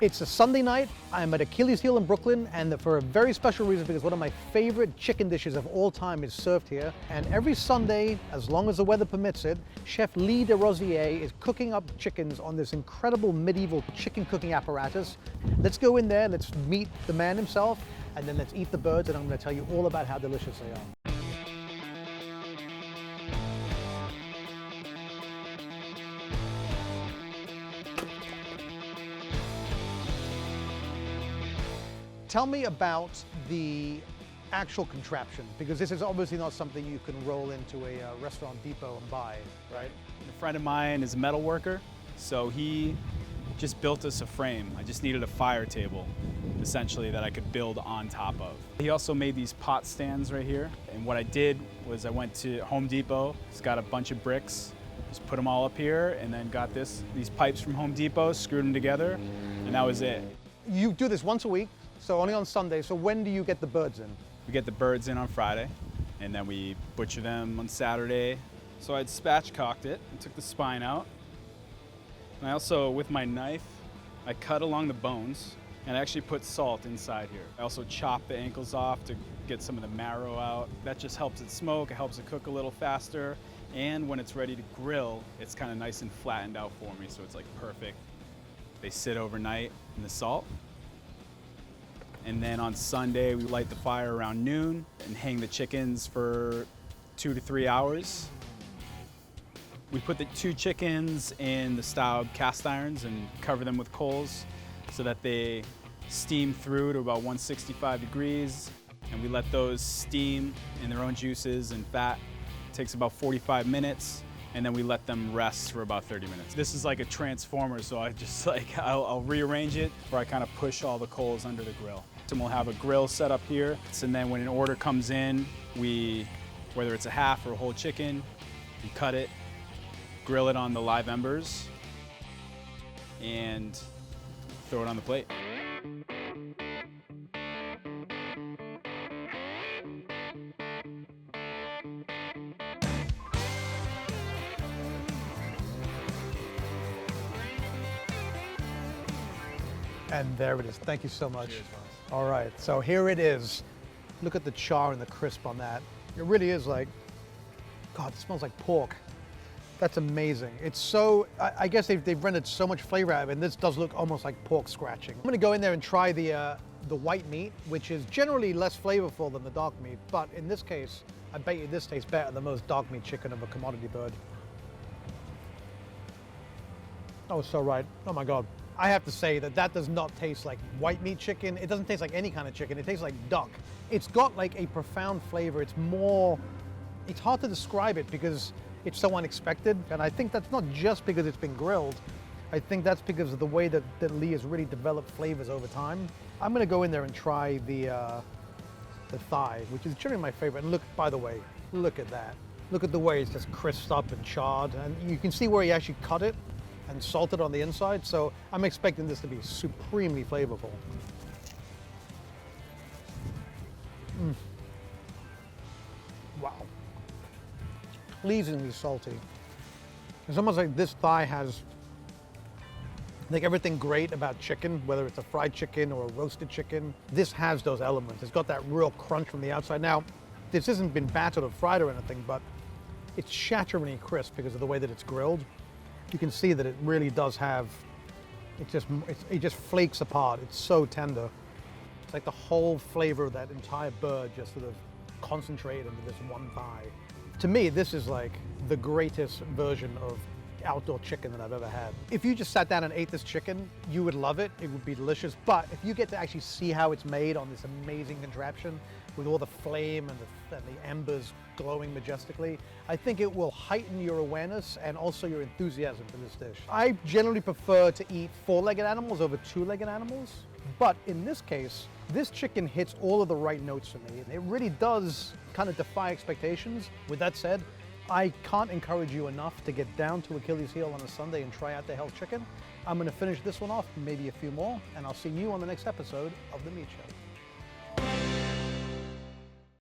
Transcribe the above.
It's a Sunday night. I'm at Achilles Heel in Brooklyn, and for a very special reason, because one of my favorite chicken dishes of all time is served here. And every Sunday, as long as the weather permits it, Chef Lee de Rosier is cooking up chickens on this incredible medieval chicken cooking apparatus. Let's go in there, let's meet the man himself, and then let's eat the birds, and I'm going to tell you all about how delicious they are. Tell me about the actual contraption, because this is obviously not something you can roll into a restaurant depot and buy, right? A friend of mine is a metal worker, so he just built us a frame. I just needed a fire table, essentially, that I could build on top of. He also made these pot stands right here, and what I did was I went to Home Depot. It's got a bunch of bricks, just put them all up here, and then got these pipes from Home Depot, screwed them together, and that was it. You do this once a week, so only on Sunday. So when do you get the birds in? We get the birds in on Friday, and then we butcher them on Saturday. So I'd spatchcocked it and took the spine out. And I also, with my knife, I cut along the bones, and I actually put salt inside here. I also chopped the ankles off to get some of the marrow out. That just helps it smoke, it helps it cook a little faster, and when it's ready to grill, it's kind of nice and flattened out for me, so it's like perfect. They sit overnight in the salt. And then on Sunday, we light the fire around noon and hang the chickens for 2 to 3 hours. We put the 2 chickens in the style of cast irons and cover them with coals so that they steam through to about 165 degrees. And we let those steam in their own juices and fat. It takes about 45 minutes. And then we let them rest for about 30 minutes. This is like a transformer, so I just I'll rearrange it, or I kind of push all the coals under the grill. And we'll have a grill set up here. And then when an order comes in, whether it's a half or a whole chicken, we cut it, grill it on the live embers, and throw it on the plate. And there it is. Thank you so much. Cheers, boss. All right, so here it is. Look at the char and the crisp on that. It really is like, God, it smells like pork. That's amazing. It's so, I guess they've rendered so much flavor out of it, and this does look almost like pork scratching. I'm gonna go in there and try the white meat, which is generally less flavorful than the dark meat, but in this case, I bet you this tastes better than most dark meat chicken of a commodity bird. Oh, so right. Oh my God. I have to say that does not taste like white meat chicken. It doesn't taste like any kind of chicken. It tastes like duck. It's got like a profound flavor. It's hard to describe it because it's so unexpected. And I think that's not just because it's been grilled. I think that's because of the way that Lee has really developed flavors over time. I'm gonna go in there and try the thigh, which is generally my favorite. And look, by the way, look at that. Look at the way it's just crisped up and charred. And you can see where he actually cut it and salted on the inside, so I'm expecting this to be supremely flavorful. Wow. Pleasingly salty. It's almost like this thigh has like everything great about chicken, whether it's a fried chicken or a roasted chicken. This has those elements. It's got that real crunch from the outside. Now, this hasn't been battered or fried or anything, but it's shatteringly crisp because of the way that it's grilled. You can see that it really does have, it just flakes apart. It's so tender. It's like the whole flavor of that entire bird just sort of concentrated into this one thigh. To me, this is like the greatest version of outdoor chicken that I've ever had. If you just sat down and ate this chicken, you would love it. It would be delicious. But if you get to actually see how it's made on this amazing contraption with all the flame and the embers glowing majestically, I think it will heighten your awareness and also your enthusiasm for this dish. I generally prefer to eat 4-legged animals over 2-legged animals, but in this case, this chicken hits all of the right notes for me. It really does kind of defy expectations. With that said, I can't encourage you enough to get down to Achilles Heel on a Sunday and try out their Hell's Chicken. I'm gonna finish this one off, maybe a few more, and I'll see you on the next episode of The Meat Show.